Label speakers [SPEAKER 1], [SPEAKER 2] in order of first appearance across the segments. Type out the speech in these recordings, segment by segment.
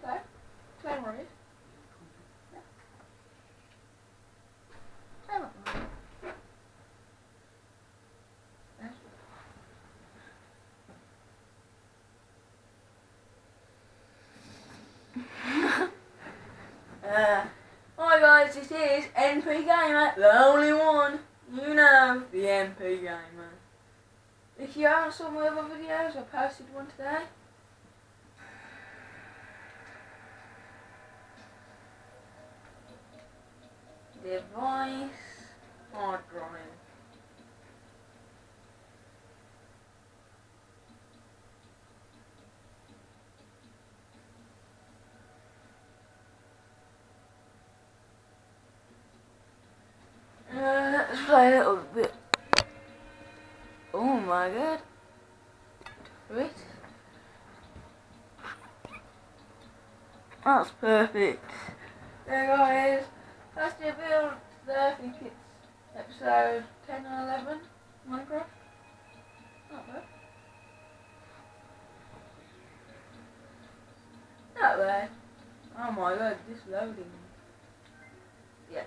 [SPEAKER 1] play. Play Rory. Yeah. Play Rory. Hi guys, this is NP Gamer, the only one. You know, the NP Gamer. If you haven't saw my other videos, I posted one today. Device, hard drive. Let's play a little bit. Oh my god. Wait. That's perfect. There guys. That's the build there. I think it's episode 10 or 11. Minecraft. Not bad. Not bad. Oh my god, this loading. Yes.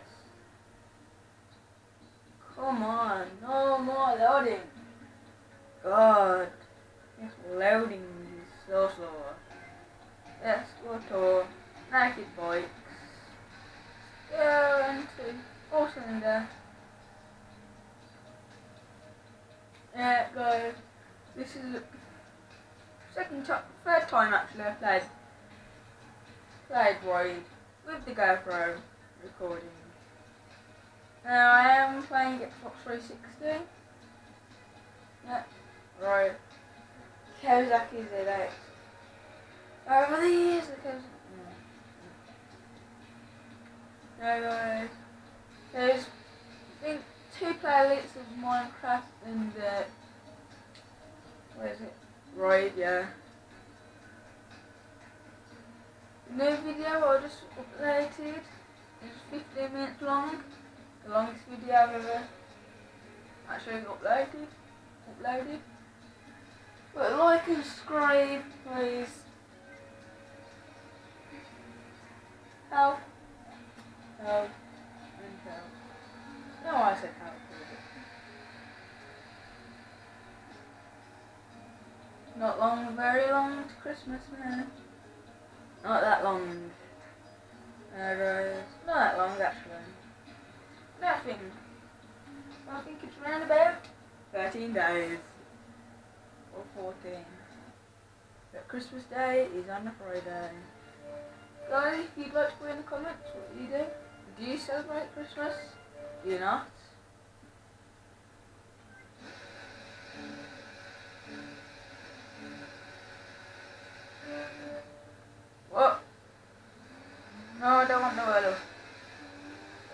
[SPEAKER 1] Come on, no more loading. God, this loading is so slow. Let's go to Naked Bikes. Go into 4-cylinder. Yeah, guys, this is the third time actually I played Void with the GoPro recording. Now I am playing Xbox 360. Yeah, right. Kawasaki Z8. Over the years, the Kawasaki. No guys. There's I think 2 playlists of Minecraft and where is it? Right, yeah. The new video I just uploaded is 15 minutes long. The longest video I've ever actually uploaded. But like and subscribe, please. Help. And help. No, I said help. Not long, very long to Christmas now. Not that long. Guys, not that long actually. Nothing. I think it's around about 13 days. Or 14. But Christmas Day is on a Friday. Guys, if you'd like to put in the comments what you do. Do you celebrate Christmas? Do you not? What? No, I don't want no other.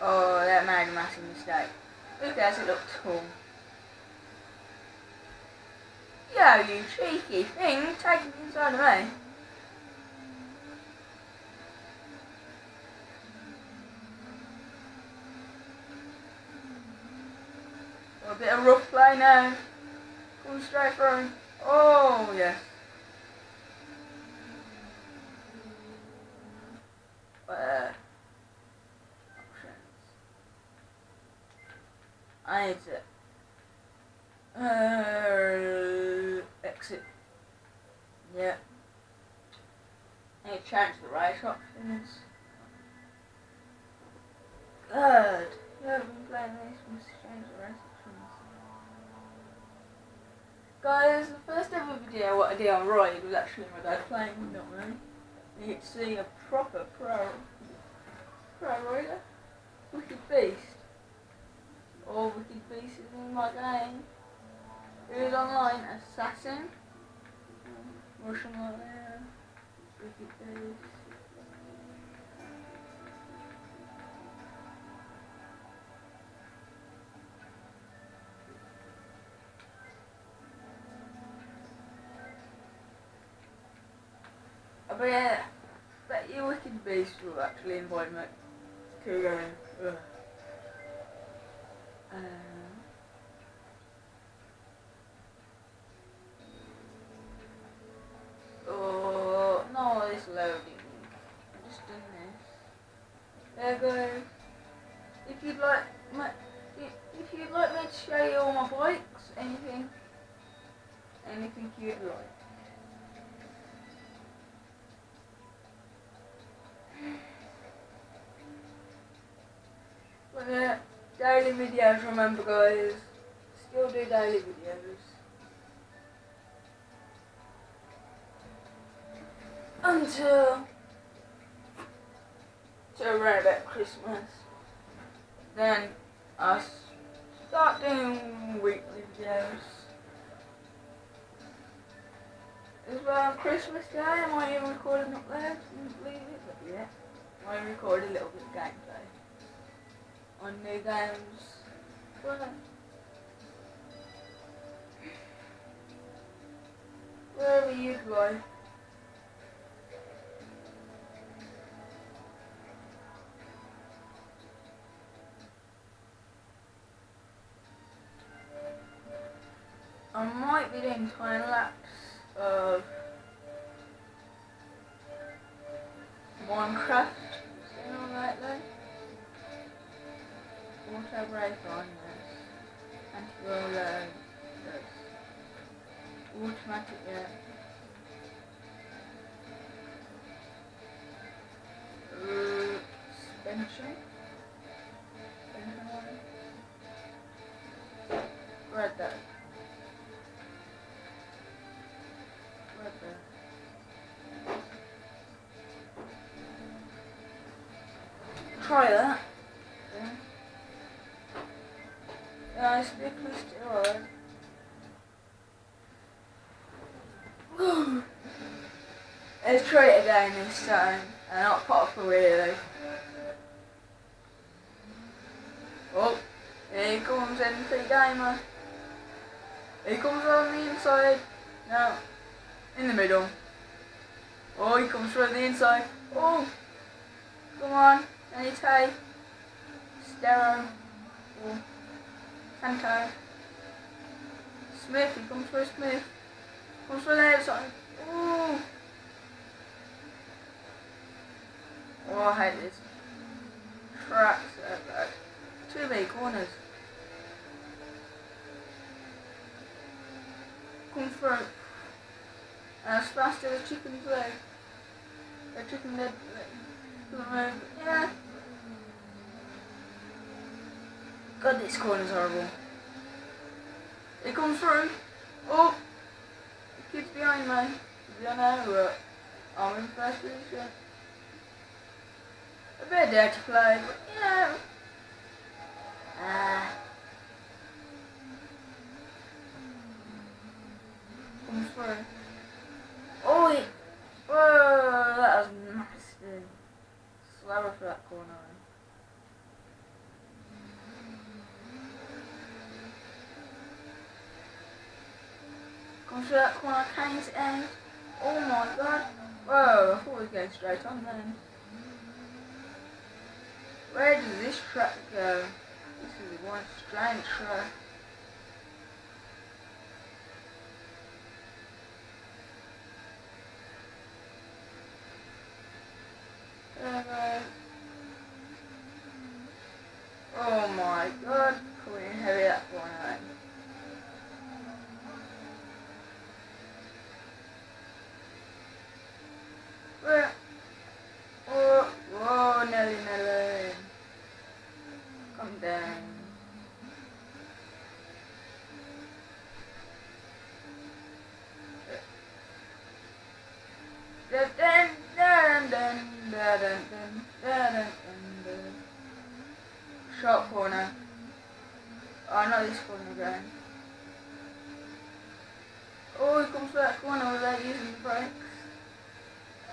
[SPEAKER 1] Oh, that made a massive mistake. Look at it looks cool. Yo, you cheeky thing, take it inside of me. A bit of rough play now. Going straight through. Oh, yes. Options. I need to exit. Yeah. I need to change the race options. Good. You haven't been playing this, must change the race options. Guys, the first ever video what I did on Ride was actually my dad playing, not me. You get to see a proper pro rider. Wicked Beast. All Wicked Beast is in my game. It is online, Assassin. Russian like there. Wicked Beast. But your Wicked Beast will actually invite me to go in. Oh, no, it's loading. yeah guys, if you'd like me to show you all my bikes, anything you'd like. But yeah, daily videos, remember guys, still do daily videos. Until around about Christmas. Then I'll start doing weekly videos. As well on Christmas Day, I might even record an upload, didn't believe it, but yeah. I might record a little bit of gameplay on new games. Well, wherever you'd like. I might be doing time lapse of Minecraft sooner or later. Auto brake on this. Anti-roll this. Automatic, yeah. Suspension. Right there. Try that. Yeah, it's a bit still hard. Let's try it again this time, and not pop a wheelie. Oh, here comes MP Gamer. He comes on the inside. No, in the middle. Oh, he comes from the inside. Oh, come on. Any tape. Stereo. Oh. Santo. Smith, he comes for Smith. Comes for the outside. Oh. Oh, I hate this. Tracks at that. Too many corners. Come through. As fast as a chicken's leg. A chicken leg. Yeah. God, this corner's horrible. It comes through. Oh! The kid's behind me. I know, but I'm in first position. A bit dirty play, but you know. Comes through. Oh, whoa, that was nasty. Slower for that corner. Comes through that corner, Kane's end. Oh my god. Whoa, I thought we was going straight on then. Where does this track go? This is one strange track. Oh my god, coming heavy that corner. Whoa, Nelly. Come down. Short corner. Oh, not this corner again. Oh, he comes to that corner without using the brakes.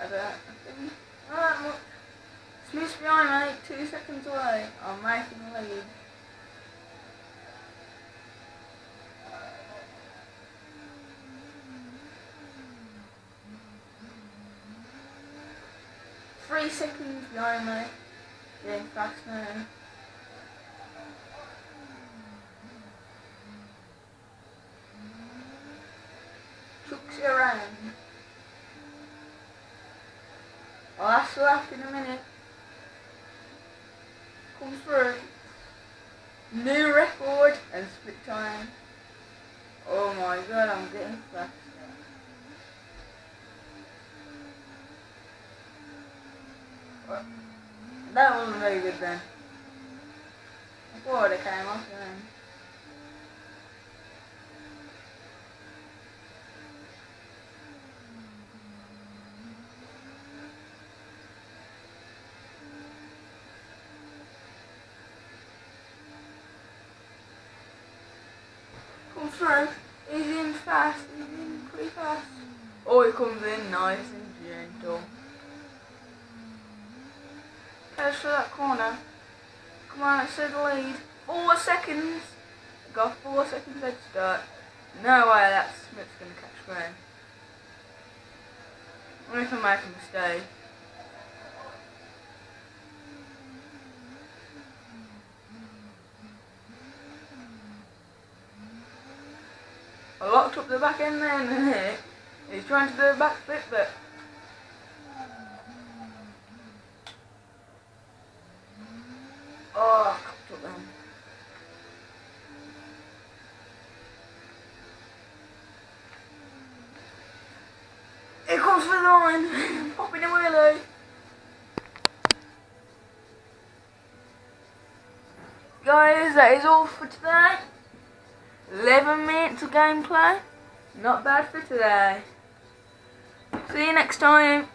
[SPEAKER 1] Not that much. Smith's behind me, 2 seconds away. I'm making the lead. Three seconds behind me. Getting fast now. Chucks you around. I'll ask you up in a minute. comes through. New record and split time. Oh my god, I'm getting faster. That wasn't very good then. I thought it came off then. Comes through. He's in fast. He's in pretty fast. Oh, he comes in nice and gentle. Goes for that corner. Come on, let's see the lead. 4 seconds. Got 4 seconds head start. No way that Smith's gonna catch Graham. I wonder if I make a mistake. I locked up the back end then. He's trying to do a backflip, but oh, I cocked up then. Here comes for the line, popping a wheelie. Guys, that is all for today. 11 minutes of gameplay. Not bad for today. See you next time.